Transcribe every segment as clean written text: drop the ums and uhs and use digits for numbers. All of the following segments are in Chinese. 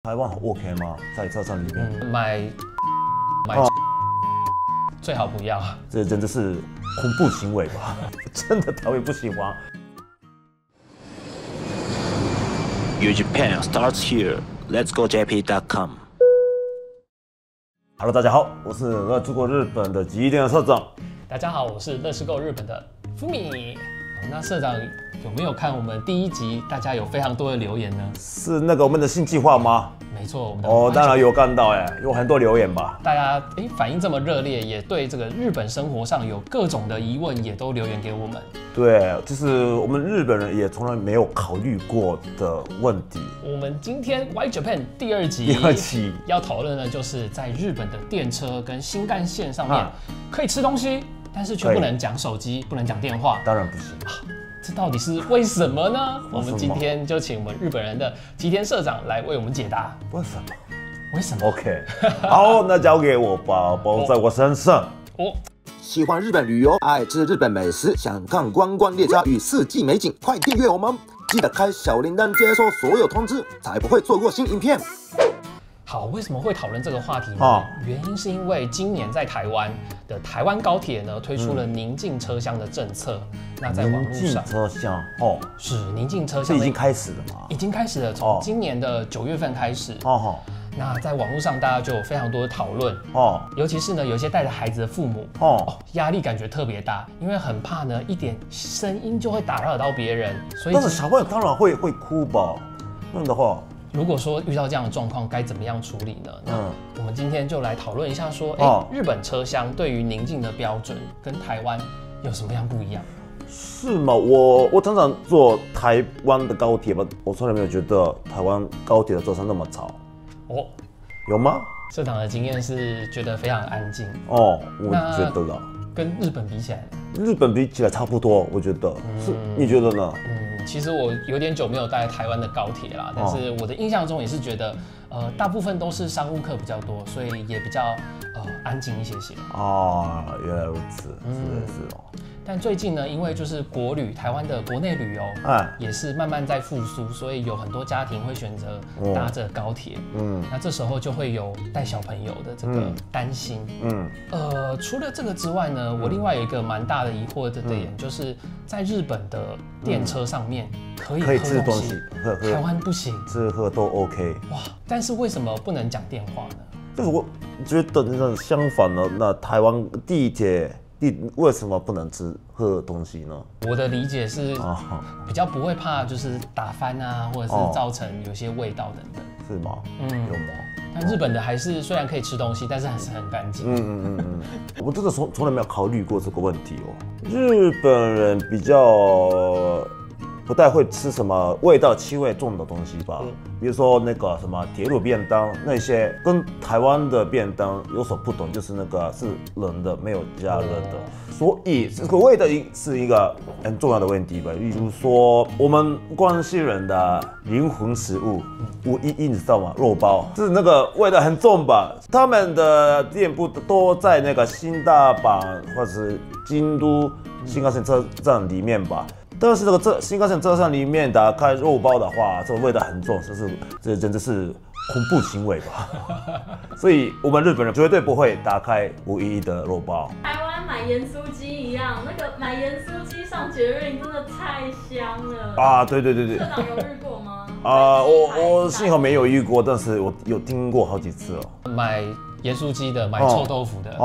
台湾很 OK 吗？在车站里面，买最好不要。这真的是恐怖行为吧？真的台湾不喜欢。Your Japan starts here. Let's go JP.com. Hello， 大家好，我是乐出国日本的吉店社长。大家好，我是乐视购日本的Fumi。那社长有没有看我们第一集？大家有非常多的留言呢？是那个我们的新计划吗？没错，我们的当然有看到有很多留言吧。大家反应这么热烈，也对这个日本生活上有各种的疑问，也都留言给我们。对，就是我们日本人也从来没有考虑过的问题。我们今天 Why Japan 第二集要讨论的就是在日本的电车跟新干线上面可以吃东西，但是却不能讲手机，不能讲电话。当然不行。这到底是为什么呢？我们今天就请我们日本人的吉田社长来为我们解答。为什么？为什么 ？OK， 好，那交给我吧，包在我身上。喜欢日本旅游，爱吃日本美食，想看观光列车与四季美景，快订阅我们！记得开小铃铛，接收所有通知，才不会错过新影片。好，为什么会讨论这个话题呢？原因是因为今年在台湾的台湾高铁呢推出了宁静车厢的政策。那在网络上，宁静车厢是宁静车厢，已经开始了吗？已经开始了，从今年的9月份开始。那在网络上大家就有非常多的讨论尤其是呢有一些带着孩子的父母压力感觉特别大，因为很怕呢一点声音就会打扰到别人，所以但是小朋友当然会哭吧？那样的话。如果说遇到这样的状况，该怎么样处理呢？那我们今天就来讨论一下说，日本车厢对于宁静的标准跟台湾有什么样不一样？是吗？我常常坐台湾的高铁吧，我从来没有觉得台湾高铁的车厢那么吵。有吗？社长的经验是觉得非常安静。我觉得啦。跟日本比起来，日本比起来差不多，我觉得是，你觉得呢？其实我有点久没有搭台湾的高铁啦，但是我的印象中也是觉得，大部分都是商务客比较多，所以也比较安静一些些。原来如此，是哦。但最近呢，因为就是国旅，台湾的国内旅游，也是慢慢在复苏，所以有很多家庭会选择搭着高铁。那这时候就会有带小朋友的这个担心。除了这个之外呢，我另外有一个蛮大的疑惑的点，就是在日本的电车上面可以吃东西，台湾不行，吃喝都 OK。但是为什么不能讲电话呢？就是我觉得那相反呢，那台湾地铁为什么不能吃喝东西呢？我的理解是比较不会怕就是打翻啊，或者是造成有些味道等等。是吗？有吗？但日本的还是虽然可以吃东西，但是还是很干净。我真的从来没有考虑过这个问题日本人比较不太会吃什么味道气味重的东西吧，比如说那个什么铁路便当那些，跟台湾的便当有所不同，就是那个是冷的，没有加热的，所以这个味道是一个很重要的问题吧。比如说我们关西人的灵魂食物511，你知道吗？肉包，就是那个味道很重吧。他们的店铺都在那个新大阪或者是京都新干线车站里面吧。但是这个新干线车厢里面打开肉包的话，这个味道很重，这真的是恐怖行为吧？所以我们日本人绝对不会打开511的肉包。台湾买盐酥鸡一样，那个买盐酥鸡上捷运真的太香了对。社长有遇过吗？我幸好没有遇过，但是我有听过好几次买盐酥鸡的，买臭豆腐的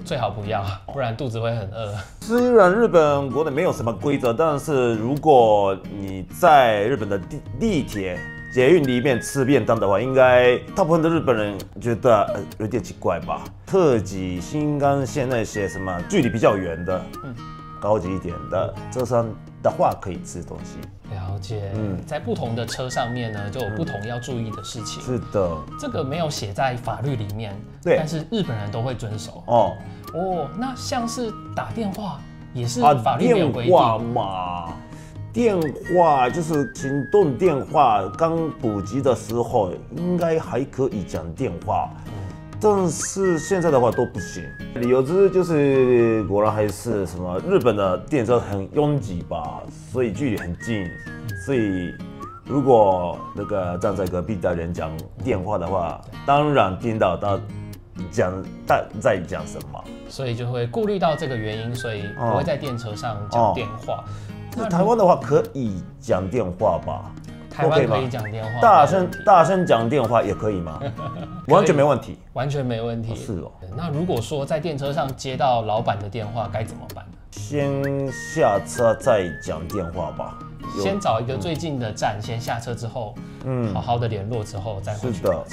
最好不要，不然肚子会很饿。虽然日本国内没有什么规则，但是如果你在日本的地铁、捷运里面吃便当的话，应该大部分的日本人觉得有点奇怪吧？特急、新干线那些什么距离比较远的，高级一点的车厢的话，可以吃东西。了解，在不同的车上面呢，就有不同要注意的事情。是的，这个没有写在法律里面，但是日本人都会遵守。那像是打电话也是法律没有规定。电话嘛，电话就是行动电话，刚普及的时候应该还可以讲电话。但是现在的话都不行，理由就是果然还是什么日本的电车很拥挤吧，所以距离很近，所以如果那个站在隔壁的人讲电话的话，当然听到他在讲什么，所以就会顾虑到这个原因，所以不会在电车上讲电话。台湾的话可以讲电话吧？台湾可以讲电话，大声讲电话也可以吗？完全没问题，完全没问题。是哦。那如果说在电车上接到老板的电话，该怎么办呢？先下车再讲电话吧。先找一个最近的站，先下车之后，好好的联络之后再回去。是的。哇，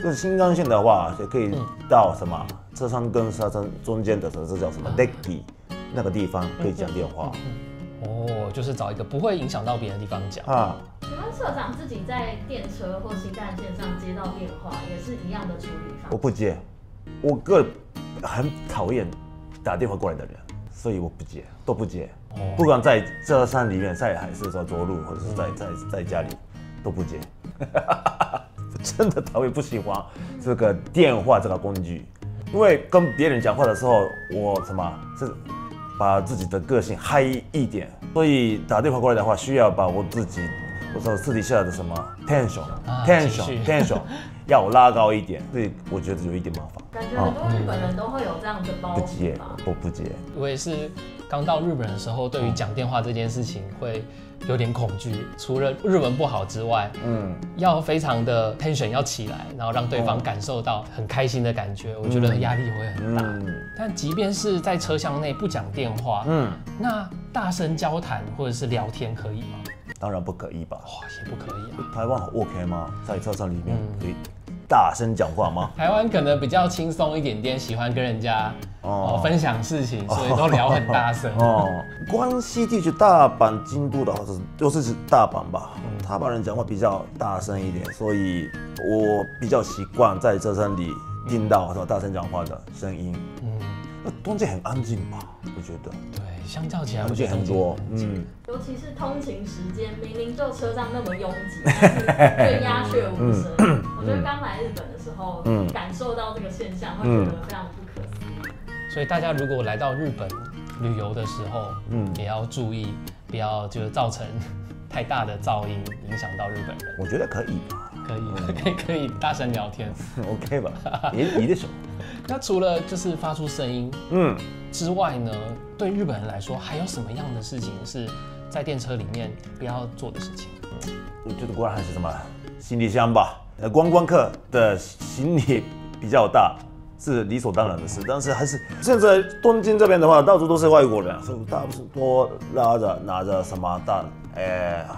就是新干线的话，也可以到什么车厢跟车厢中间的这叫什么 decky 那个地方可以讲电话。哦，就是找一个不会影响到别人的地方讲啊。请问社长自己在电车或新干线上接到电话，也是一样的处理方式？我不接，我个人很讨厌打电话过来的人，所以我不接，都不接。不管在车厢里面，还是说走路，或者是在家里，都不接。真的讨厌，不喜欢这个电话这个工具，因为跟别人讲话的时候，我是把自己的个性嗨一点，所以打电话过来的话，需要把我说私底下的什么 tension 要拉高一点，所以我觉得有一点麻烦。感觉很多日本人都会有这样的包袱吧？我不接。我也是刚到日本的时候，对于讲电话这件事情会有点恐惧。除了日文不好之外，要非常的 tension 要起来，然后让对方感受到很开心的感觉，我觉得压力会很大。但即便是在车厢内不讲电话，那大声交谈或者是聊天可以吗？当然不可以吧？哇，也不可以啊。台湾 OK 吗？在车厢里面可以大声讲话吗？台湾可能比较轻松一点点，喜欢跟人家分享事情，所以都聊很大声。关西地区大阪、京都的话就是大阪吧，大阪人讲话比较大声一点，所以我比较习惯在车厢里听到大声讲话的声音。那东京很安静吧？我觉得。对，相较起来，我觉得很多。尤其是通勤时间，明明就车上那么拥挤，但是却鸦雀无声。我觉得刚来日本的时候，感受到这个现象，会觉得非常不可思议。所以大家如果来到日本旅游的时候，也要注意，不要就是造成太大的噪音，影响到日本人。我觉得可以吧。可以大声聊天，OK 吧？いいでしょ。那除了就是发出声音，之外呢，对日本人来说，还有什么样的事情是在电车里面不要做的事情？我觉得果然还是什么行李箱吧。观光客的行李比较大，是理所当然的事。但是还是现在东京这边的话，到处都是外国人，所以大部分都拿着什么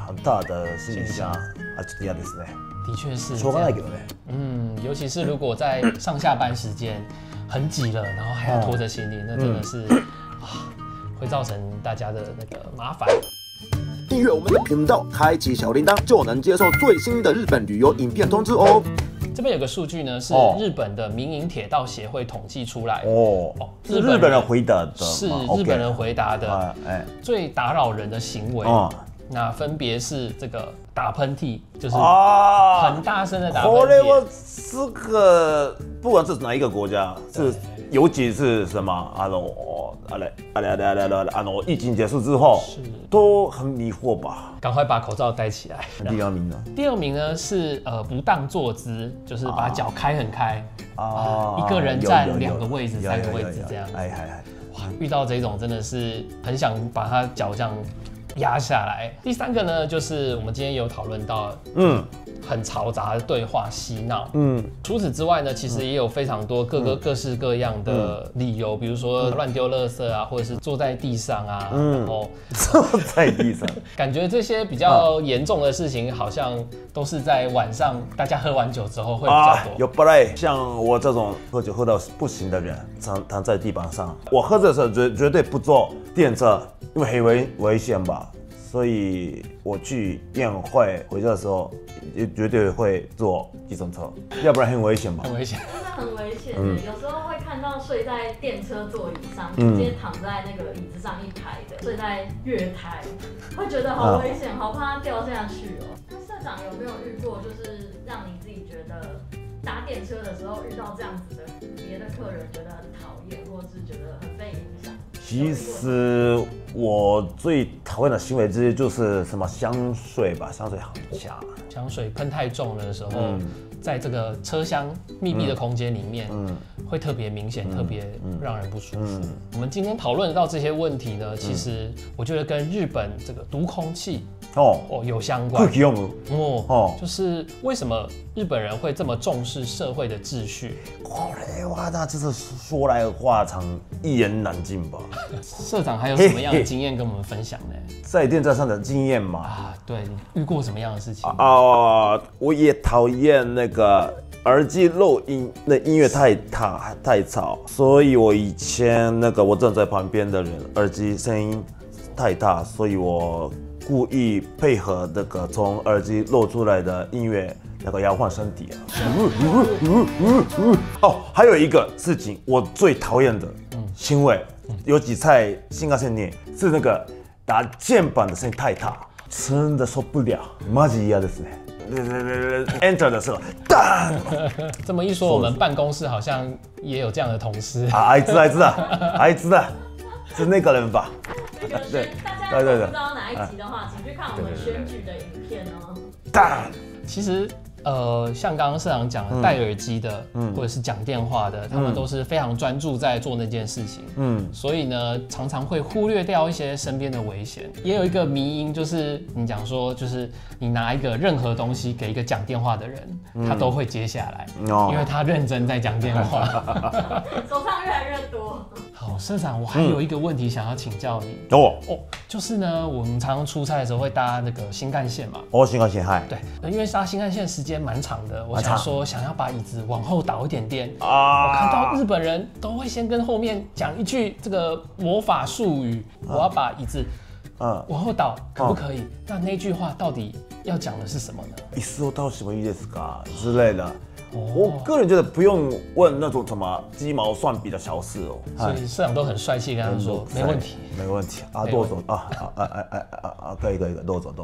很大的行李箱，ちょっと嫌ですね。的确是，しょうがないけどね。尤其是如果在上下班时间很挤了，然后还要拖着行李，那真的是会造成大家的那个麻烦。订阅我们的频道，开启小铃铛，就能接受最新的日本旅游影片通知哦。这边有个数据呢，是日本的民营铁道协会统计出来的。是日本人回答的，是日本人回答的。最打扰人的行为，那分别是这个打喷嚏，就是很大声的打喷嚏。这个不管是哪一个国家，是尤其是什么疫情结束之后，都很迷惑吧？赶快把口罩戴起来。第二名呢？第二名呢是不当坐姿，就是把脚开很开一个人占2个位置、3个位置这样。哇，遇到这种真的是很想把他脚这样压下来。第3个呢，就是我们今天有讨论到，很嘈杂的对话嬉闹。除此之外呢，其实也有非常多各式各样的理由，比如说乱丢垃圾啊，或者是坐在地上啊，然后坐在地上，感觉这些比较严重的事情，好像都是在晚上大家喝完酒之后会比较多。有不赖，像我这种喝酒喝到不行的人，躺在地板上，我喝的时候绝对不坐电车，因为很危险吧。所以我去宴会回家的时候，也绝对会坐计程车，要不然很危险吧？很危险，真的很危险。有时候会看到睡在电车座椅上，直接躺在那个椅子上一排的，睡在月台，会觉得好危险，好怕它掉下去哦。那社长有没有遇过，就是让你自己觉得搭电车的时候遇到这样子的别的客人，觉得很讨厌，或是觉得很被影响？其实我最讨厌的行为之一就是什么香水吧，香水很强，香水喷太重的时候，在这个车厢密闭的空间里面，会特别明显，特别让人不舒服。我们今天讨论到这些问题呢，其实我觉得跟日本这个毒空气有相关。就是为什么日本人会这么重视社会的秩序？那就是说来话长，一言难尽吧。社长还有什么样的经验跟我们分享呢？在电车上的经验嘛。对，你遇过什么样的事情？我也讨厌那个耳机漏音，那音乐太吵，所以我以前我站在旁边的人，耳机声音太大，所以我故意配合从耳机漏出来的音乐摇晃身体还有一个事情，我最讨厌的行为，尤其在新幹線内是打键盘的声音太大，真的受不了，マジ嫌ですね。Enter 的时候，当。这么一说，我们办公室好像也有这样的同事。あいつだ，是那个人吧？对，大家如果不知道哪一集的话，请去看我们选举的影片哦。当。其实。像刚刚社长讲的，戴耳机的，或者是讲电话的，他们都是非常专注在做那件事情，所以呢，常常会忽略掉一些身边的危险。也有一个迷因，就是你讲说，就是你拿一个任何东西给一个讲电话的人，他都会接下来，因为他认真在讲电话，手上越来越多。好，社长，我还有一个问题想要请教你。就是呢，我们常常出差的时候会搭那个新干线嘛。新干线嗨。对，因为搭新干线时间蛮长的，我想说想要把椅子往后倒一点点。我看到日本人都会先跟后面讲一句这个魔法术语，我要把椅子往后倒，可不可以？那句话到底要讲的是什么呢？椅子を倒してもいいですか之类的。我个人觉得不用问那种什么鸡毛蒜皮的小事哦。所以社长都很帅气跟他说没问题，没问题啊，どうぞ可以，どうぞ。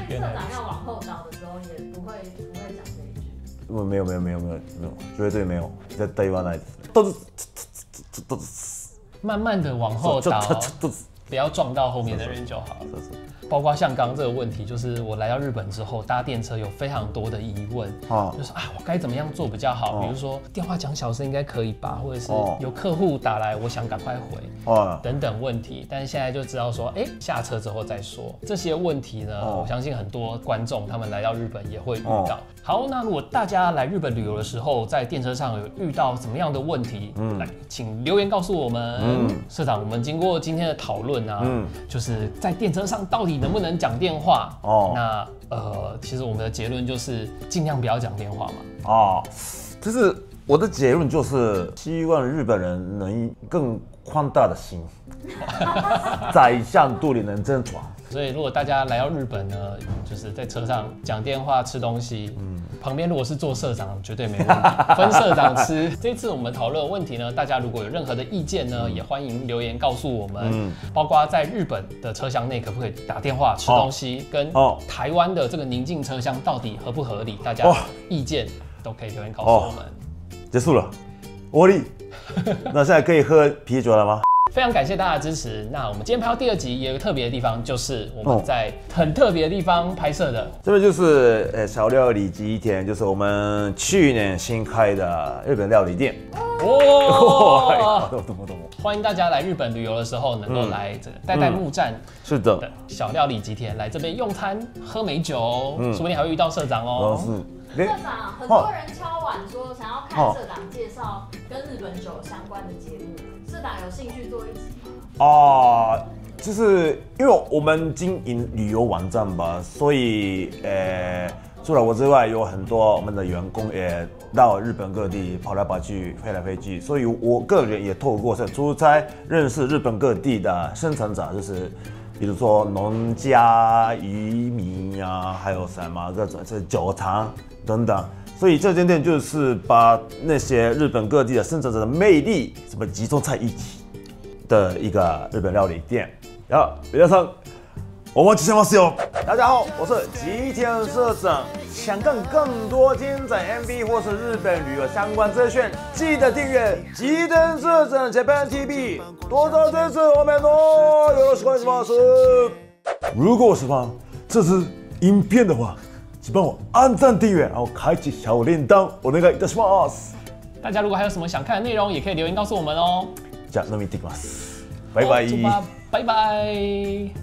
那社長要往后倒的时候也不会讲这一句。没有，绝对没有，絶対言わないです。都是慢慢的往后倒，不要撞到后面的人就好了。包括像刚刚这个问题，就是我来到日本之后搭电车有非常多的疑问，就是我该怎么样做比较好？比如说电话讲小声应该可以吧，或者是有客户打来，我想赶快回，等等问题。但是现在就知道说，下车之后再说。这些问题呢，我相信很多观众他们来到日本也会遇到。好，那如果大家来日本旅游的时候，在电车上有遇到什么样的问题，来请留言告诉我们。社长，我们经过今天的讨论啊，就是在电车上到底能不能讲电话？那其实我们的结论就是尽量不要讲电话嘛。就是我的结论就是希望日本人能更宽大的心，宰相肚里能撑船。所以如果大家来到日本呢，就是在车上讲电话、吃东西，旁边如果是坐社长，绝对没问题，分社长吃。这次我们讨论的问题呢，大家如果有任何的意见呢，也欢迎留言告诉我们。包括在日本的车厢内可不可以打电话、吃东西，跟台湾的这个宁静车厢到底合不合理，大家意见都可以留言告诉我们。结束了，我力。那现在可以喝啤酒了吗？非常感谢大家的支持。那我们今天拍到第2集，也有一个特别的地方，就是我们在很特别的地方拍摄的。这边就是小料理吉田，就是我们去年新开的日本料理店。欢迎大家来日本旅游的时候，能够来这个代木站是的小料理吉田来这边用餐、喝美酒，说不定还会遇到社长哦。社长，很多人敲碗说想要看社长介绍跟日本酒相关的节目，社长有兴趣做一集吗？就是因为我们经营旅游网站吧，所以除了我之外，有很多我们的员工也到日本各地跑来跑去、飞来飞去，所以我个人也透过这出差认识日本各地的生产者，就是比如说农家、渔民啊，还有什么各种酒厂等等。所以这间店就是把那些日本各地的生产者的魅力什么集中在一起的一个日本料理店。然后皆さんお待ちしてますよ。大家好，我是吉田社长。想看更多精彩 MV 或是日本旅游相关资讯，记得订阅吉田社長 Japan TV， 多多支持我们哦！よろしくお願いします。如果喜欢这支影片的话，请帮我按赞、订阅，然后开启小铃铛，お願いいたします。大家如果还有什么想看的内容，也可以留言告诉我们哦。じゃあ飲み行ってきます。拜拜。拜拜。